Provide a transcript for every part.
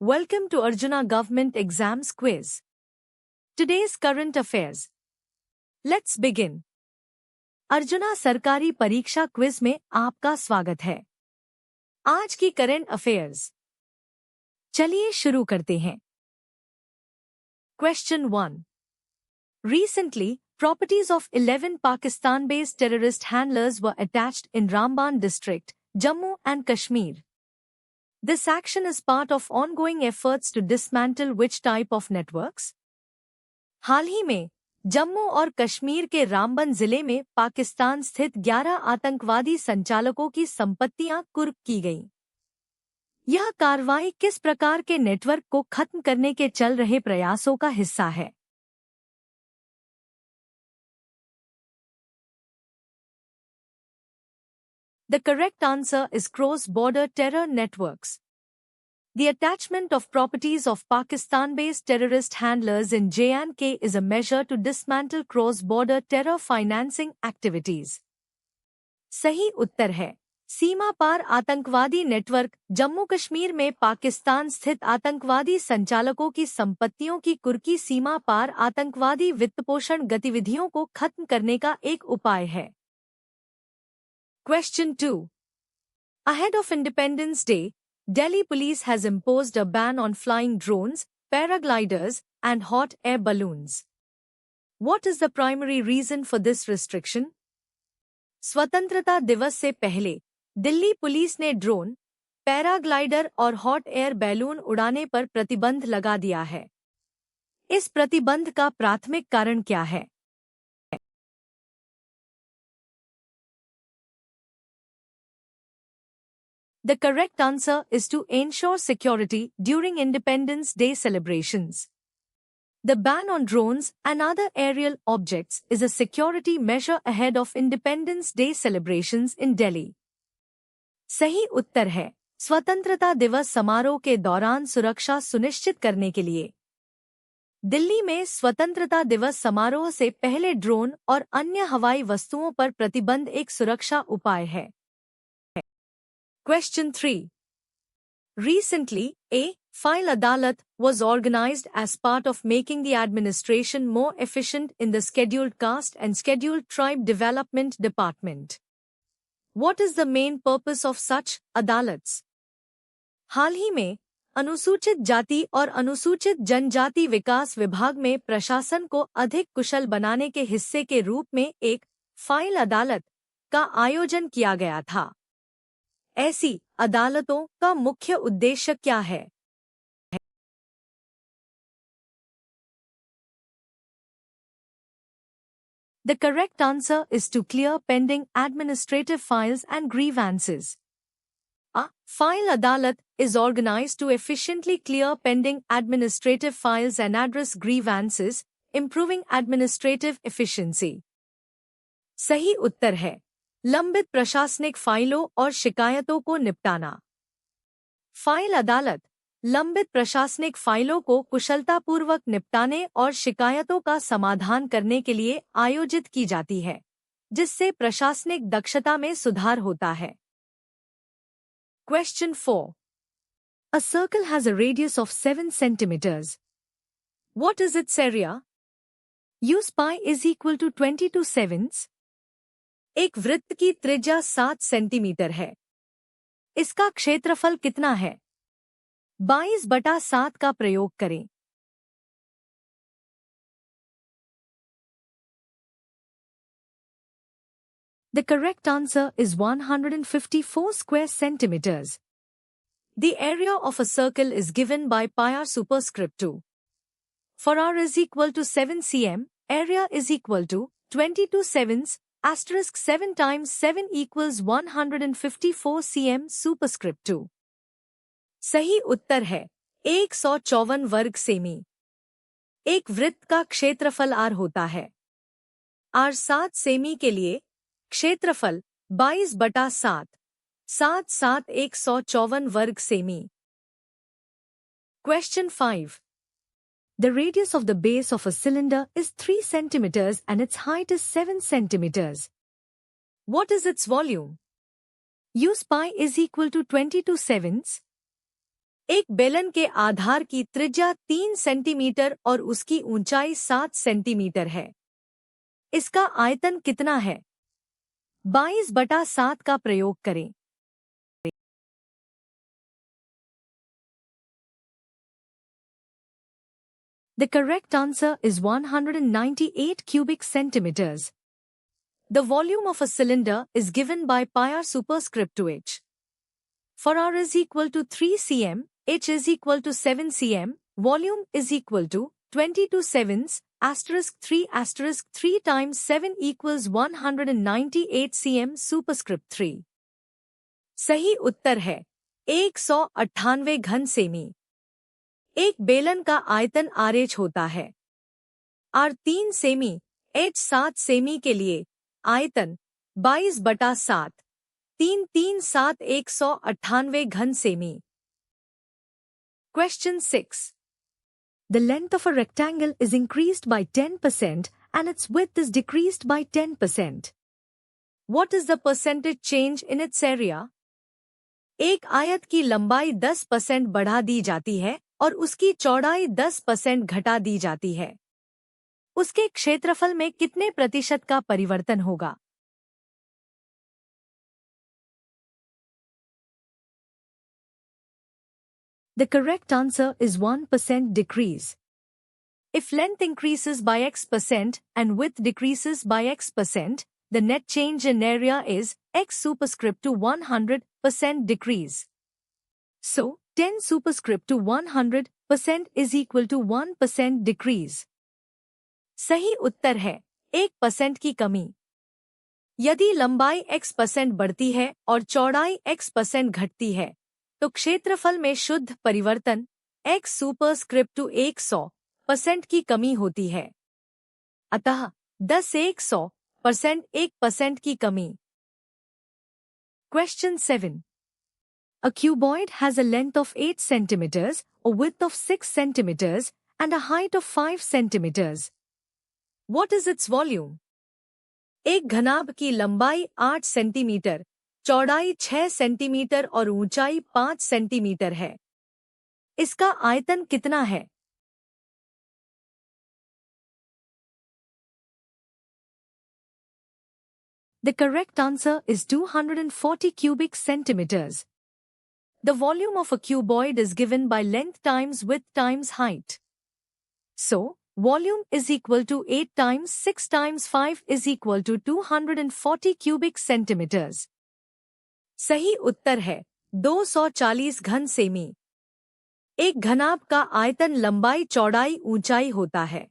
Welcome to Arjuna Government Exams Quiz. Today's current affairs. Let's begin. Arjuna सरकारी परीक्षा quiz में आपका स्वागत है। आज की करंट अफेयर्स। चलिए शुरू करते हैं। Question 1. Recently, properties of 11 Pakistan-based terrorist handlers were attached in Ramban district, Jammu and Kashmir. This action is part of ongoing efforts to dismantle which type of networks? हाल ही में जम्मू और कश्मीर के रामबन जिले में पाकिस्तान स्थित 11 आतंकवादी संचालकों की संपत्तियां कुर्क की गईं। यह कार्रवाई किस प्रकार के नेटवर्क को खत्म करने के चल रहे प्रयासों का हिस्सा है? The correct answer is cross-border terror networks. The attachment of properties of Pakistan-based terrorist handlers in J&K is a measure to dismantle cross-border terror financing activities. सही उत्तर है सीमा पार आतंकवादी नेटवर्क। जम्मू कश्मीर में पाकिस्तान स्थित आतंकवादी संचालकों की संपत्तियों की कुर्की सीमा पार आतंकवादी वित्तपोषण गतिविधियों को खत्म करने का एक उपाय है। Question 2. Ahead of Independence Day, Delhi police has imposed a ban on flying drones, paragliders, and hot air balloons. What is the primary reason for this restriction? स्वतंत्रता दिवस से पहले दिल्ली पुलिस ने ड्रोन, पैराग्लाइडर और हॉट एयर बैलून उड़ाने पर प्रतिबंध लगा दिया है। इस प्रतिबंध का प्राथमिक कारण क्या है? The correct answer is to ensure security during Independence Day celebrations. The ban on drones and other aerial objects is a security measure ahead of Independence Day celebrations in Delhi. सही उत्तर है स्वतंत्रता दिवस समारोह के दौरान सुरक्षा सुनिश्चित करने के लिए। दिल्ली में स्वतंत्रता दिवस समारोह से पहले ड्रोन और अन्य हवाई वस्तुओं पर प्रतिबंध एक सुरक्षा उपाय है। Question 3. Recently, a file Adalat was organized as part of making the administration more efficient in the Scheduled Caste and Scheduled Tribe Development Department. What is the main purpose of such adalats? हाल ही में अनुसूचित जाति और अनुसूचित जनजाति विकास विभाग में प्रशासन को अधिक कुशल बनाने के हिस्से के रूप में एक फाइल अदालत का आयोजन किया गया था। ऐसी अदालतों का मुख्य उद्देश्य क्या है? The correct answer is to clear pending administrative files and grievances. A file adalat is organized to efficiently clear pending administrative files and address grievances, improving administrative efficiency. सही उत्तर है लंबित प्रशासनिक फाइलों और शिकायतों को निपटाना। फाइल अदालत लंबित प्रशासनिक फाइलों को कुशलतापूर्वक निपटाने और शिकायतों का समाधान करने के लिए आयोजित की जाती है, जिससे प्रशासनिक दक्षता में सुधार होता है। Question 4. A circle has a radius of 7 centimeters. What is its area? Use pi is equal to 22 sevenths. एक वृत्त की त्रिज्या 7 सेंटीमीटर है। इसका क्षेत्रफल कितना है? 22/7 का प्रयोग करें। The correct answer is 154 square centimeters. The area of a circle is given by pi r superscript 2. For r is equal to 7 cm, area is equal to 22 sevenths. Asterisk 7 times 7 equals 154 cm superscript 2. सही उत्तर है 154 वर्ग semi. एक वृत्त का क्षेत्रफल r होता है। r 7 semi के लिए क्षेत्रफल 22/7, 7 154 वर्ग semi. Question 5. The radius of the base of a cylinder is 3 centimeters and its height is 7 centimeters. What is its volume? Use pi is equal to 22 sevenths. एक बेलन के आधार की त्रिज्या 3 सेंटीमीटर और उसकी ऊंचाई 7 सेंटीमीटर है। इसका आयतन कितना है? 22/7 का प्रयोग करें। The correct answer is 198 cubic centimeters. The volume of a cylinder is given by pi r superscript to h. For r is equal to 3 cm, h is equal to 7 cm, volume is equal to 22 sevens, asterisk 3 times 7 equals 198 cm superscript 3. सही उत्तर है 198 घन semi. एक बेलन का आयतन RH होता है। R 3 semi, H 7 semi के लिए आयतन 22/7, 337 198 घन semi. Question 6. The length of a rectangle is increased by 10% and its width is decreased by 10%. What is the percentage change in its area? एक आयत की लंबाई 10% बढ़ा दी जाती है और उसकी चौड़ाई 10% घटा दी जाती है। उसके क्षेत्रफल में कितने प्रतिशत का परिवर्तन होगा? The correct answer is 1% decrease. If length increases by x% and width decreases by x%, the net change in area is x superscript to 100% decrease. So, 10 superscript to 100% is equal to 1% decrease. सही उत्तर है 1% की कमी। यदि लंबाई x% बढ़ती है और चौड़ाई x% घटती है, तो क्षेत्रफल में शुद्ध परिवर्तन x सुपरस्क्रिप्ट टू 100% की कमी होती है। अतः 10 1% की कमी। Question 7. A cuboid has a length of 8 centimeters, a width of 6 centimeters, and a height of 5 centimeters. What is its volume? एक घनाभ की लंबाई 8 सेंटीमीटर, चौड़ाई 6 सेंटीमीटर और ऊंचाई 5 सेंटीमीटर है। इसका आयतन कितना है? The correct answer is 240 cubic centimeters. The volume of a cuboid is given by length times width times height. So, volume is equal to 8 times 6 times 5 is equal to 240 cubic centimeters. सही उत्तर है 240 घन semi. एक घनाभ का आयतन लंबाई चौड़ाई ऊंचाई होता है।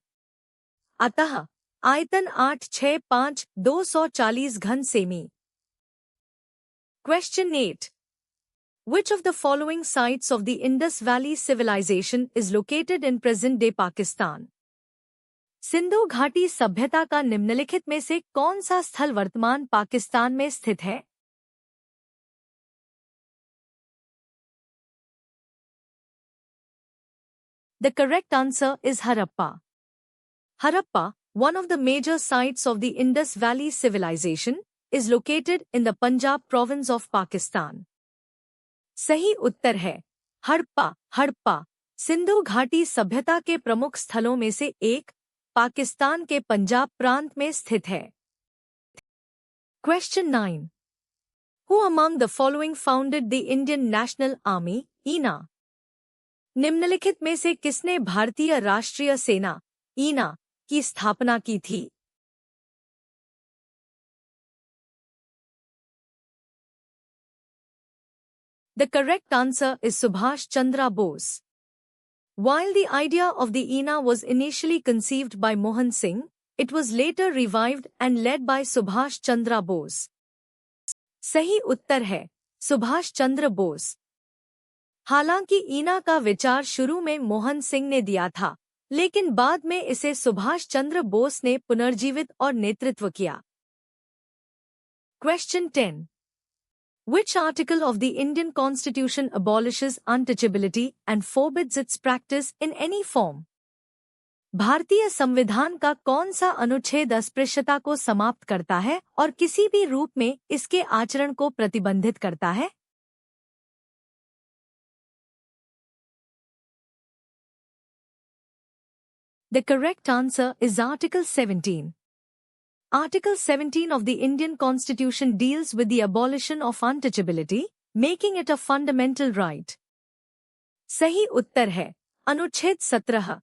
अतः आयतन 8 6 5 240 घन semi. Question 8. Which of the following sites of the Indus Valley civilization is located in present-day Pakistan? Sindhu घाटी सभ्यता का निम्नलिखित में से कौन सा स्थल वर्तमान पाकिस्तान में स्थित है? The correct answer is Harappa. Harappa, one of the major sites of the Indus Valley civilization, is located in the Punjab province of Pakistan. सही उत्तर है हड़प्पा। हड़प्पा सिंधु घाटी सभ्यता के प्रमुख स्थलों में से एक, पाकिस्तान के पंजाब प्रांत में स्थित है। Question 9. Who among the following founded the Indian National Army, INA? निम्नलिखित में से किसने भारतीय राष्ट्रीय सेना, INA, की स्थापना की थी? The correct answer is Subhash Chandra Bose. While the idea of the INA was initially conceived by Mohan Singh, it was later revived and led by Subhash Chandra Bose. सही उत्तर है सुभाष चंद्र बोस। हालांकि ईना का विचार शुरू में मोहन सिंह ने दिया था, लेकिन बाद में इसे सुभाष चंद्र बोस ने पुनर्जीवित और नेतृत्व किया। Question 10. Which article of the Indian Constitution abolishes untouchability and forbids its practice in any form? भारतीय संविधान का कौन सा अनुच्छेद अस्पृश्यता को समाप्त करता है और किसी भी रूप में इसके आचरण को प्रतिबंधित करता है? The correct answer is Article 17. Article 17 of the Indian Constitution deals with the abolition of untouchability, making it a fundamental right. सही उत्तर है अनुच्छेद 17।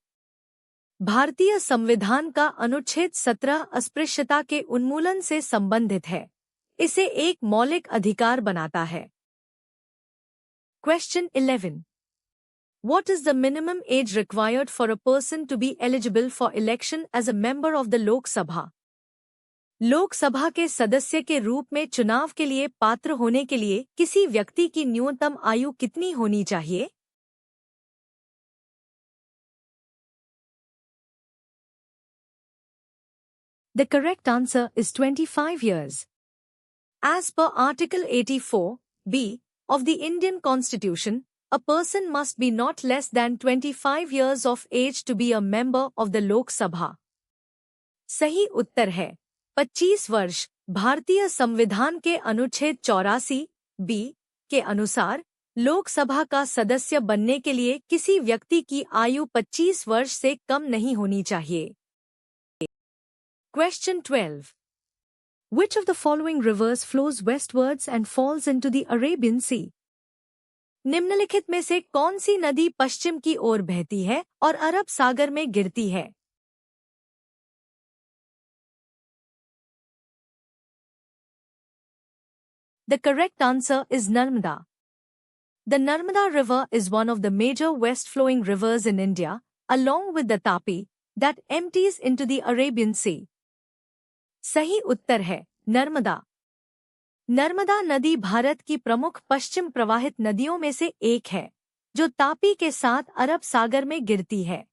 भारतीय संविधान का अनुच्छेद 17 अस्पृश्यता के उन्मूलन से संबंधित है। इसे एक मौलिक अधिकार बनाता है। Question 11. What is the minimum age required for a person to be eligible for election as a member of the Lok Sabha? Lok Sabha के सदस्य के रूप में चुनाव के लिए पात्र होने के लिए किसी व्यक्ति की न्यूनतम आयु कितनी होनी चाहिए? The correct answer is 25 years. As per Article 84(b) of the Indian Constitution, a person must be not less than 25 years of age to be a member of the Lok Sabha. सही उत्तर है 25 वर्ष। भारतीय संविधान के अनुच्छेद 84(b) के अनुसार लोकसभा का सदस्य बनने के लिए किसी व्यक्ति की आयु 25 वर्ष से कम नहीं होनी चाहिए। Question 12. Which of the following rivers flows westwards and falls into the Arabian Sea? निम्नलिखित में से कौन सी नदी पश्चिम की ओर बहती है और अरब सागर में गिरती है? The correct answer is Narmada. The Narmada River is one of the major west-flowing rivers in India, along with the Tapi, that empties into the Arabian Sea. सही उत्तर है नर्मदा। नर्मदा नदी भारत की प्रमुख पश्चिम प्रवाहित नदियों में से एक है, जो तापी के साथ अरब सागर में गिरती है।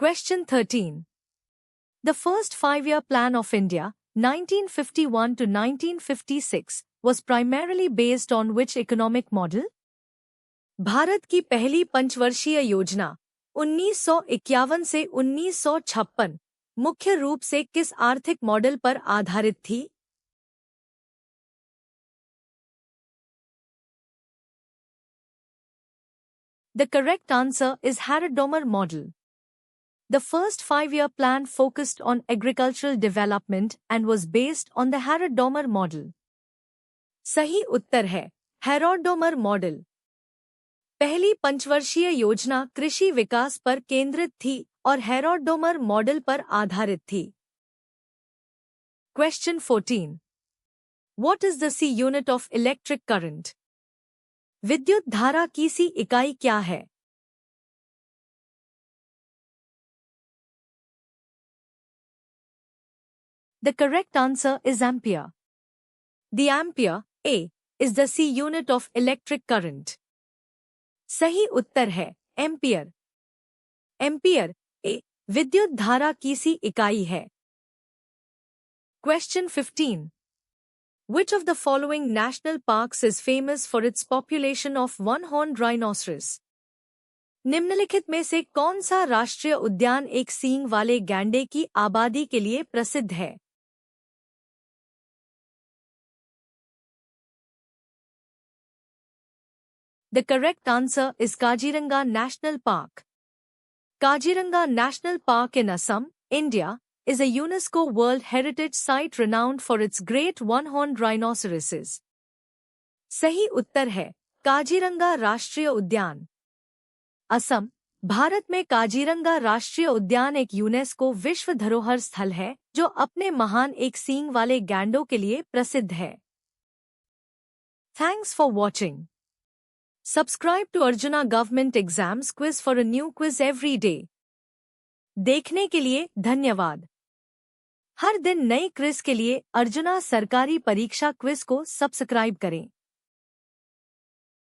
Question 13. The first five-year plan of India, 1951 to 1956, was primarily based on which economic model? Bharat की पहली पंचवर्षीय योजना 1951 से 1956 मुख्य रूप से किस आर्थिक मॉडल पर आधारित थी? The correct answer is Harrod-Domar model. The first five-year plan focused on agricultural development and was based on the Harrod-Domar model. सही उत्तर है Harrod-Domar model. पहली पंचवर्षीय योजना कृषि विकास पर केंद्रित थी और Harrod-Domar मॉडल पर आधारित थी। Question 14. What is the C unit of electric current? विद्युत धारा की सी इकाई क्या है? The correct answer is ampere. The ampere, A, is the C unit of electric current. सही उत्तर है एम्पियर। एम्पियर ए विद्युत धारा की सी इकाई है। Question 15. Which of the following national parks is famous for its population of one-horned rhinoceros? निम्नलिखित में से कौन सा राष्ट्रीय उद्यान एक सींग वाले गैंडे की आबादी के लिए प्रसिद्ध है? The correct answer is Kaziranga National Park. Kaziranga National Park in Assam, India, is a UNESCO World Heritage Site renowned for its great one-horned rhinoceroses. सही उत्तर है काजीरंगा राष्ट्रीय उद्यान। असम, भारत में काजीरंगा राष्ट्रीय उद्यान एक यूनेस्को विश्व धरोहर स्थल है जो अपने महान एक सींग वाले गैंडों के लिए प्रसिद्ध है। Thanks for watching. Subscribe to Arjuna Government Exams Quiz for a new quiz every day. देखने के लिए धन्यवाद। हर दिन नए क्विज के लिए अर्जुना सरकारी परीक्षा क्विज को सब्सक्राइब करें।